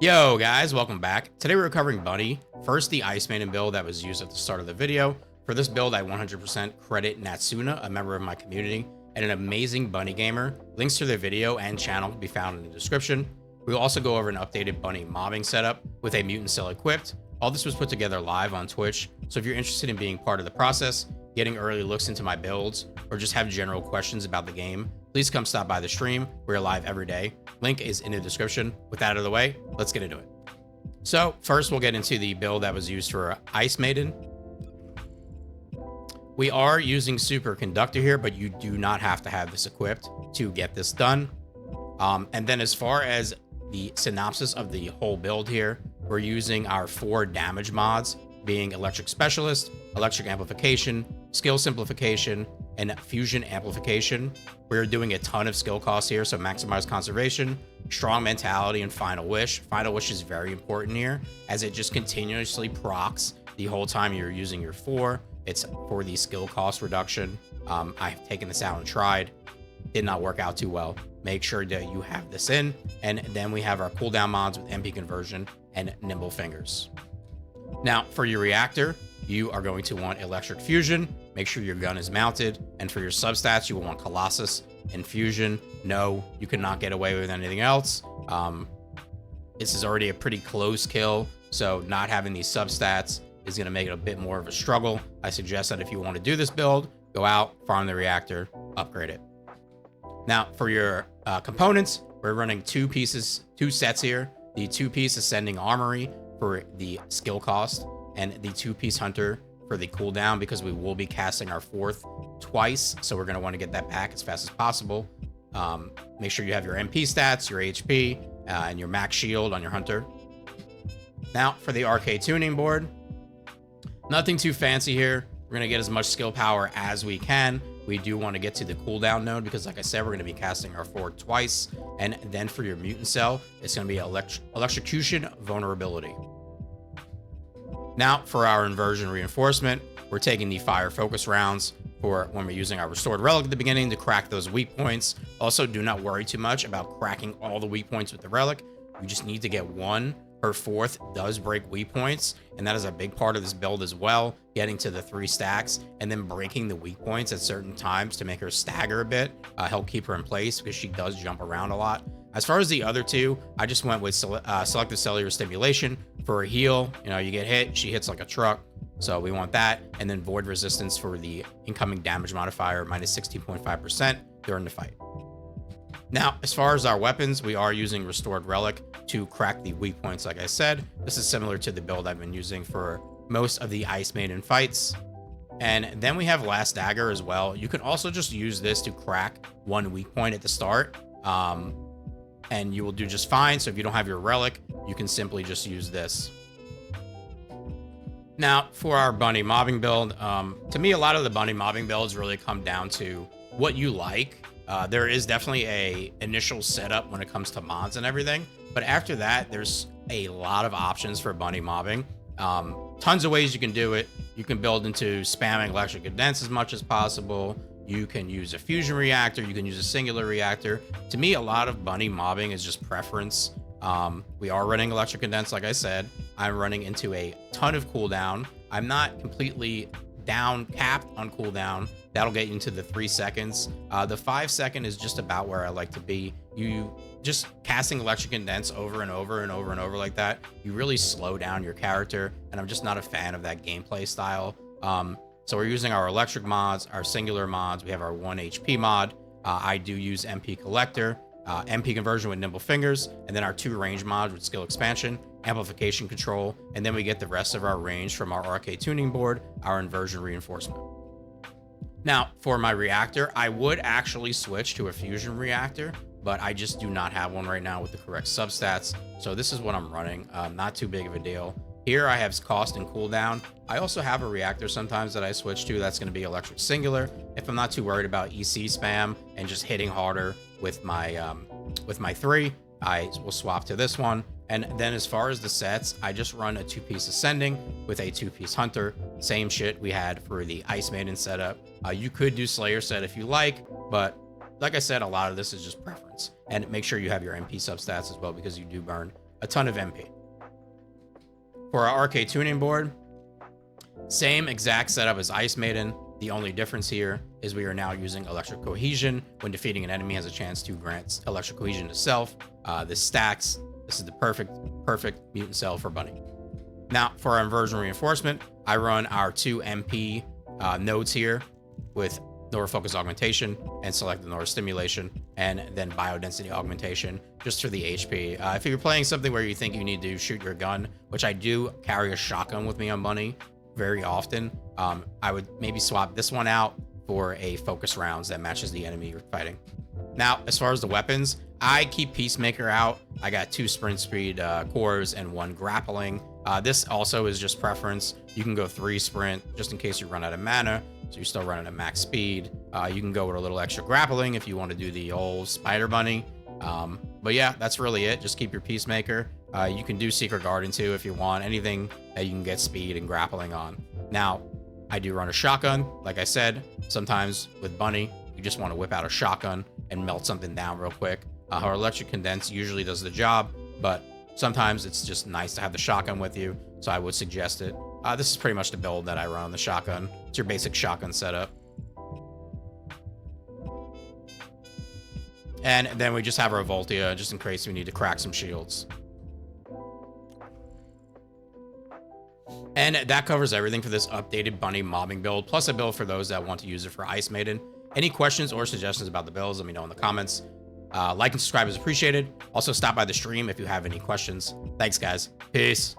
Yo guys, welcome back. Today we're covering Bunny. First, the Ice Maiden build that was used at the start of the video. For this build, I 100% credit Natsuna, a member of my community, and an amazing Bunny gamer. Links to their video and channel can be found in the description. We'll also go over an updated Bunny mobbing setup with a Mutant cell equipped. All this was put together live on Twitch, so if you're interested in being part of the process, getting early looks into my builds, or just have general questions about the game, please come stop by the stream. We're live every day. Link is in the description. With that out of the way, let's get into it. So first we'll get into the build that was used for Ice Maiden. We are using Superconductor here, but you do not have to have this equipped to get this done. And then as far as the synopsis of the whole build here, we're using our 4 damage mods, being Electric Specialist, Electric Amplification, Skill Simplification, and Fusion Amplification. We're doing a ton of skill costs here, so maximize conservation, strong mentality, and Final Wish. Final Wish is very important here, as it just continuously procs the whole time you're using your 4. It's for the skill cost reduction. I've taken this out and tried. Did not work out too well. Make sure that you have this in. And then we have our cooldown mods with MP Conversion and Nimble Fingers. Now, for your reactor, you are going to want Electric Fusion. Make sure your gun is mounted. And for your substats, you will want Colossus and Fusion. No, you cannot get away with anything else. This is already a pretty close kill, so not having these substats is going to make it a bit more of a struggle. I suggest that if you want to do this build, go out, farm the reactor, upgrade it. Now, for your components, we're running 2 sets here. The 2-piece Ascending Armory for the skill cost, and the 2-piece Hunter for the cooldown, because we will be casting our 4th twice, so we're going to want to get that back as fast as possible. Make sure you have your MP stats, your HP, and your max shield on your Hunter. Now, for the Arche tuning board, nothing too fancy here. We're going to get as much skill power as we can. We do want to get to the cooldown node because, like I said, we're going to be casting our 4 twice. And then for your Mutant cell, it's going to be Electrocution Vulnerability. Now, for our Inversion reinforcement, we're taking the Fire Focus rounds for when we're using our Restored Relic at the beginning to crack those weak points. Also, do not worry too much about cracking all the weak points with the Relic. You just need to get 1. Her 4th does break weak points, and that is a big part of this build as well, getting to the 3 stacks and then breaking the weak points at certain times to make her stagger a bit, help keep her in place because she does jump around a lot. As far as the other 2, I just went with Selective Cellular Stimulation for a heal. You know, you get hit, she hits like a truck, so we want that. And then Void Resistance for the incoming damage modifier, minus 16.5% during the fight. Now, as far as our weapons, we are using Restored Relic to crack the weak points, like I said. This is similar to the build I've been using for most of the Ice Maiden fights. And then we have Last Dagger as well. You can also just use this to crack 1 weak point at the start, and you will do just fine. So if you don't have your Relic, you can simply just use this. Now, for our Bunny mobbing build, to me, a lot of the Bunny mobbing builds really come down to what you like. There is definitely a initial setup when it comes to mods and everything, but after that, there's a lot of options for Bunny mobbing. Tons of ways you can do it. You can build into spamming Electric Condense as much as possible. You can use a fusion reactor. You can use a singular reactor. To me, a lot of Bunny mobbing is just preference. We are running Electric Condense, like I said. I'm running into a ton of cooldown. I'm not completely capped on cooldown. That'll get you into the 3 seconds. The 5 second is just about where I like to be. You just casting Electric Condense over and over and over and over like that, you really slow down your character, and I'm just not a fan of that gameplay style. So we're using our electric mods, our singular mods. We have our 1 HP mod. I do use MP Collector, MP Conversion with Nimble Fingers, and then our 2 range mods with Skill Expansion, Amplification Control, and then we get the rest of our range from our Arche tuning board, our Inversion reinforcement. Now, for my reactor, I would actually switch to a fusion reactor, but I just do not have one right now with the correct substats. So this is what I'm running. Not too big of a deal. Here I have cost and cooldown. I also have a reactor sometimes that I switch to. That's going to be Electric Singular. If I'm not too worried about EC spam and just hitting harder with my 3, I will swap to this one. And then as far as the sets, I just run a 2-piece Ascending with a 2-piece Hunter. Same shit we had for the Ice Maiden setup. You could do Slayer set if you like, but like I said, a lot of this is just preference. And make sure you have your MP substats as well, because you do burn a ton of MP. For our Arche tuning board, same exact setup as Ice Maiden. The only difference here is we are now using electric cohesion. When defeating an enemy has a chance to grant electric cohesion to self. This stacks. This is the perfect mutant cell for Bunny. Now for our inversion reinforcement, I run our 2 MP nodes here with Nora focus augmentation and select the Nora stimulation, and then biodensity augmentation just for the HP. If you're playing something where you think you need to shoot your gun, which I do carry a shotgun with me on Bunny very often, I would maybe swap this one out for a focus rounds that matches the enemy you're fighting. Now, as far as the weapons, I keep Peacemaker out. I got 2 sprint speed cores and 1 grappling. This also is just preference. You can go 3 sprint just in case you run out of mana, so you're still running at max speed. You can go with a little extra grappling if you want to do the old Spider Bunny. But yeah, that's really it. Just keep your Peacemaker. You can do Secret Garden too if you want. Anything that you can get speed and grappling on. Now, I do run a shotgun. Like I said, sometimes with Bunny, you just want to whip out a shotgun and melt something down real quick. Our electric condense usually does the job, but sometimes it's just nice to have the shotgun with you, so I would suggest it. This is pretty much the build that I run on the shotgun. It's your basic shotgun setup. And then we just have our Voltia, just in case we need to crack some shields. And that covers everything for this updated Bunny mobbing build, plus a build for those that want to use it for Ice Maiden. Any questions or suggestions about the builds, let me know in the comments. Like and subscribe is appreciated. Also, stop by the stream if you have any questions. Thanks, guys. Peace.